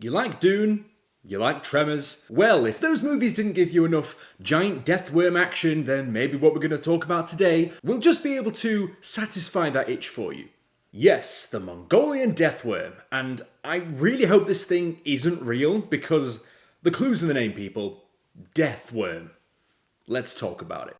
You like Dune? You like Tremors? Well, if those movies didn't give you enough giant deathworm action, then maybe what we're going to talk about today will just be able to satisfy that itch for you. Yes, the Mongolian Deathworm, and I really hope this thing isn't real because the clue's in the name, people. Deathworm. Let's talk about it.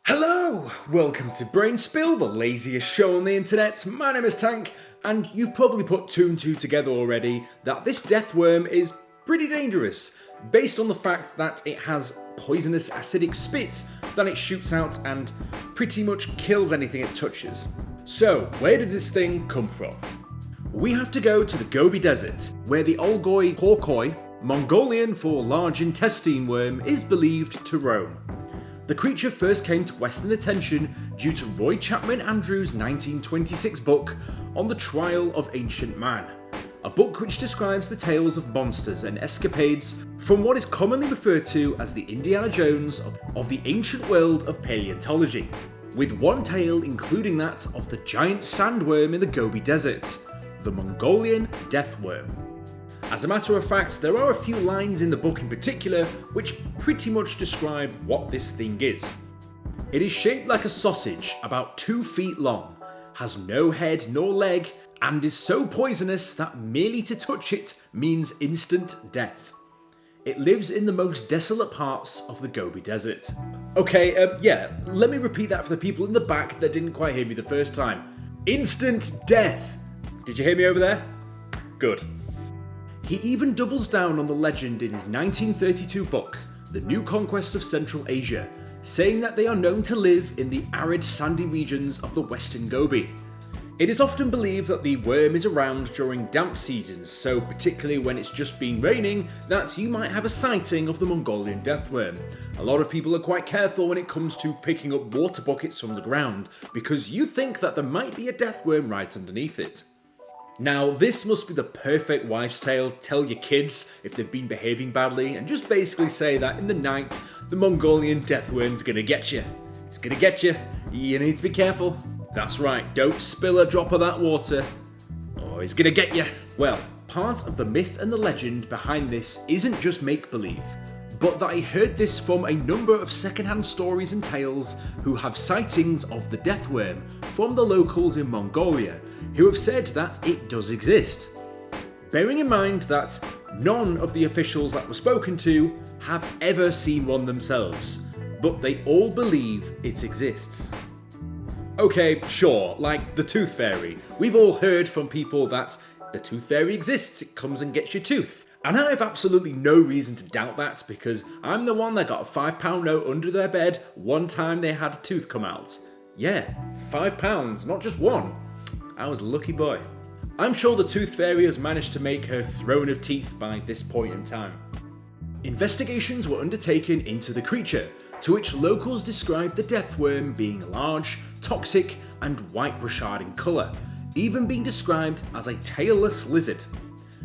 Hello! Welcome to Brainspill, the laziest show on the internet. My name is Tank, and you've probably put two and two together already that this deathworm is pretty dangerous, based on the fact that it has poisonous acidic spit that it shoots out and pretty much kills anything it touches. So, where did this thing come from? We have to go to the Gobi Desert, where the Olgoi Horkoi, Mongolian for large intestine worm, is believed to roam. The creature first came to Western attention due to Roy Chapman Andrews' 1926 book On the Trial of Ancient Man, a book which describes the tales of monsters and escapades from what is commonly referred to as the Indiana Jones of the ancient world of paleontology, with one tale including that of the giant sandworm in the Gobi Desert, the Mongolian Deathworm. As a matter of fact, there are a few lines in the book in particular which pretty much describe what this thing is. It is shaped like a sausage, about 2 feet long, has no head nor leg, and is so poisonous that merely to touch it means instant death. It lives in the most desolate parts of the Gobi Desert. Okay, let me repeat that for the people in the back that didn't quite hear me the first time. Instant death! Did you hear me over there? Good. He even doubles down on the legend in his 1932 book, The New Conquest of Central Asia, saying that they are known to live in the arid sandy regions of the Western Gobi. It is often believed that the worm is around during damp seasons, so particularly when it's just been raining, that you might have a sighting of the Mongolian Deathworm. A lot of people are quite careful when it comes to picking up water buckets from the ground, because you think that there might be a deathworm right underneath it. Now, this must be the perfect wives' tale to tell your kids if they've been behaving badly, and just basically say that in the night, the Mongolian Deathworm's gonna get you. It's gonna get you. You need to be careful. That's right, don't spill a drop of that water, or he's gonna get you. Well, part of the myth and the legend behind this isn't just make-believe, but that I heard this from a number of second-hand stories and tales who have sightings of the deathworm from the locals in Mongolia, who have said that it does exist. Bearing in mind that none of the officials that were spoken to have ever seen one themselves, but they all believe it exists. Okay, sure, like the Tooth Fairy. We've all heard from people that the Tooth Fairy exists, it comes and gets your tooth. And I have absolutely no reason to doubt that, because I'm the one that got a £5 note under their bed one time they had a tooth come out. Yeah, £5, not just one. I was a lucky boy. I'm sure the Tooth Fairy has managed to make her throne of teeth by this point in time. Investigations were undertaken into the creature, to which locals described the deathworm being large, toxic, and white brushard in colour, even being described as a tailless lizard.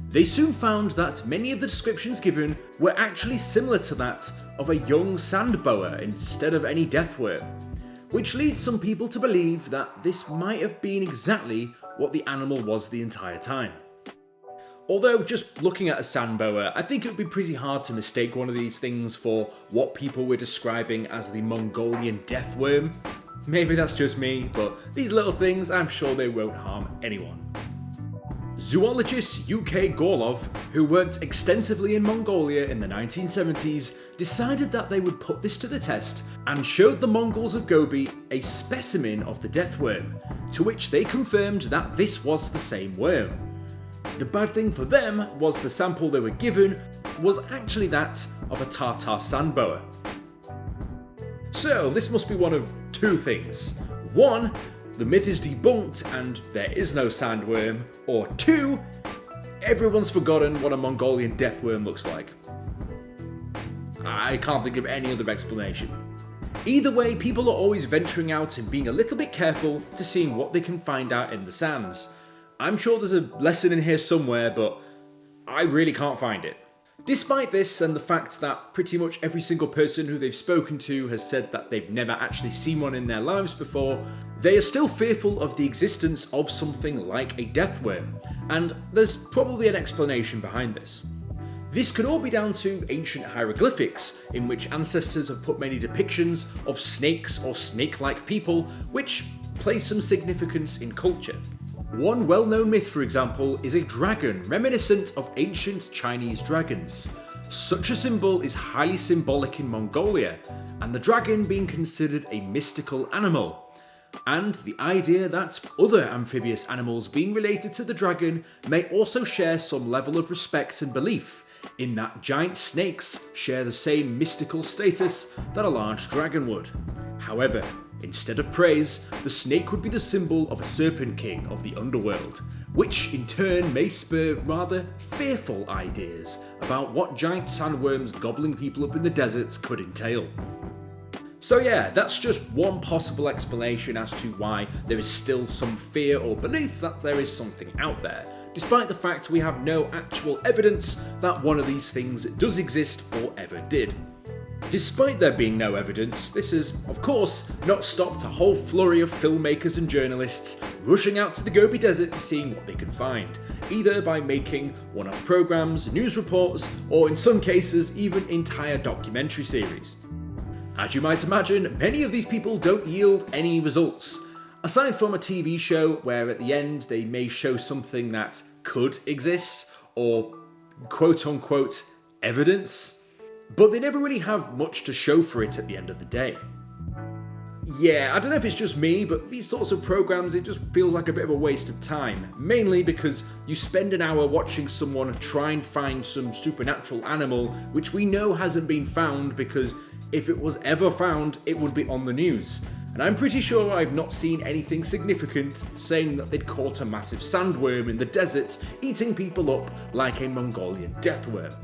They soon found that many of the descriptions given were actually similar to that of a young sand boa instead of any deathworm, which leads some people to believe that this might have been exactly what the animal was the entire time. Although, just looking at a sand boa, I think it would be pretty hard to mistake one of these things for what people were describing as the Mongolian deathworm. Maybe that's just me, but these little things, I'm sure they won't harm anyone. Zoologist UK Gorlov, who worked extensively in Mongolia in the 1970s, decided that they would put this to the test and showed the Mongols of Gobi a specimen of the deathworm, to which they confirmed that this was the same worm. The bad thing for them was the sample they were given was actually that of a Tartar sand boa. So this must be one of two things. One, the myth is debunked and there is no sandworm, or two, everyone's forgotten what a Mongolian deathworm looks like. I can't think of any other explanation. Either way, people are always venturing out and being a little bit careful to seeing what they can find out in the sands. I'm sure there's a lesson in here somewhere, but I really can't find it. Despite this and the fact that pretty much every single person who they've spoken to has said that they've never actually seen one in their lives before, they are still fearful of the existence of something like a deathworm, and there's probably an explanation behind this. This could all be down to ancient hieroglyphics, in which ancestors have put many depictions of snakes or snake-like people, which place some significance in culture. One well-known myth, for example, is a dragon reminiscent of ancient Chinese dragons. Such a symbol is highly symbolic in Mongolia, and the dragon being considered a mystical animal. And the idea that other amphibious animals being related to the dragon may also share some level of respect and belief, in that giant snakes share the same mystical status that a large dragon would. However, instead of praise, the snake would be the symbol of a serpent king of the underworld, which in turn may spur rather fearful ideas about what giant sandworms gobbling people up in the deserts could entail. So yeah, that's just one possible explanation as to why there is still some fear or belief that there is something out there, despite the fact we have no actual evidence that one of these things does exist or ever did. Despite there being no evidence, this has, of course, not stopped a whole flurry of filmmakers and journalists rushing out to the Gobi Desert to see what they can find, either by making one-off programs, news reports, or in some cases even entire documentary series. As you might imagine, many of these people don't yield any results, aside from a TV show where at the end they may show something that could exist, or quote-unquote evidence, but they never really have much to show for it at the end of the day. Yeah, I don't know if it's just me, but these sorts of programs, it just feels like a bit of a waste of time, mainly because you spend an hour watching someone try and find some supernatural animal which we know hasn't been found, because if it was ever found, it would be on the news. And I'm pretty sure I've not seen anything significant saying that they'd caught a massive sandworm in the deserts eating people up like a Mongolian deathworm.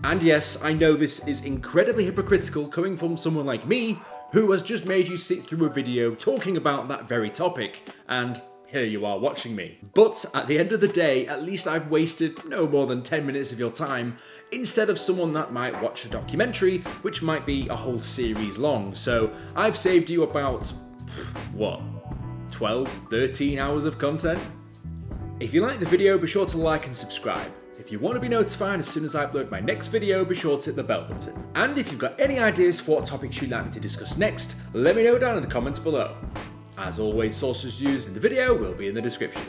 And yes, I know this is incredibly hypocritical coming from someone like me, who has just made you sit through a video talking about that very topic, and here you are watching me. But at the end of the day, at least I've wasted no more than 10 minutes of your time, instead of someone that might watch a documentary, which might be a whole series long. So I've saved you about, 12, 13 hours of content? If you like the video, be sure to like and subscribe. If you want to be notified as soon as I upload my next video, be sure to hit the bell button. And if you've got any ideas for what topics you'd like me to discuss next, let me know down in the comments below. As always, sources used in the video will be in the description.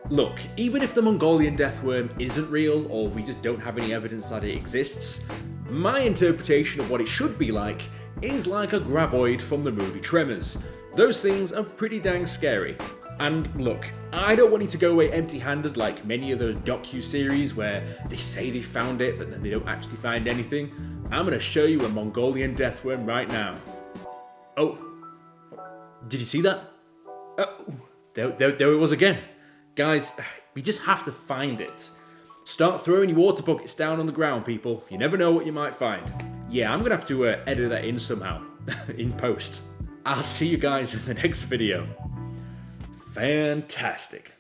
Look, even if the Mongolian Deathworm isn't real, or we just don't have any evidence that it exists, my interpretation of what it should be like is like a graboid from the movie Tremors. Those things are pretty dang scary. And look, I don't want you to go away empty-handed like many of those docu-series where they say they found it, but then they don't actually find anything. I'm going to show you a Mongolian Deathworm right now. Oh, did you see that? Oh, there it was again. Guys, we just have to find it. Start throwing your water buckets down on the ground, people. You never know what you might find. Yeah, I'm going to have to edit that in somehow, in post. I'll see you guys in the next video. Fantastic.